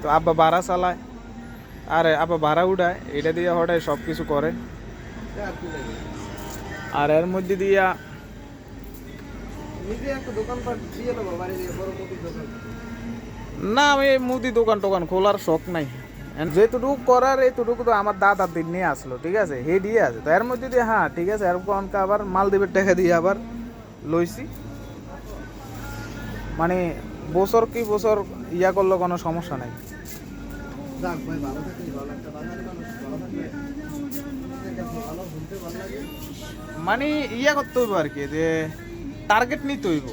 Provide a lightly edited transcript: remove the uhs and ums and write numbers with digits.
তো আব্বা ভাড়া চালায় আর আব্বা ভাড়া উঠায়, এটা দিয়ে হঠাৎ সব কিছু করে। আর এর মধ্যে দিয়া না, আমি মুদি দোকান টোকান খোলার শখ নাই। যেটুকু করার এতটুকু তো আমার দাদার দিন নিয়ে আসলো, ঠিক আছে, হে দিয়ে আছে। তো এর মধ্যে দিয়ে হ্যাঁ ঠিক আছে, এরকম আবার মালদ্বীপের টাকা দিয়ে আবার লইছি। মানে বছর কি বছর ইয়া করলে কোনো সমস্যা নাই। মানে ইয়া করতে হইব আর কি, যে টার্গেট নিতে হইব।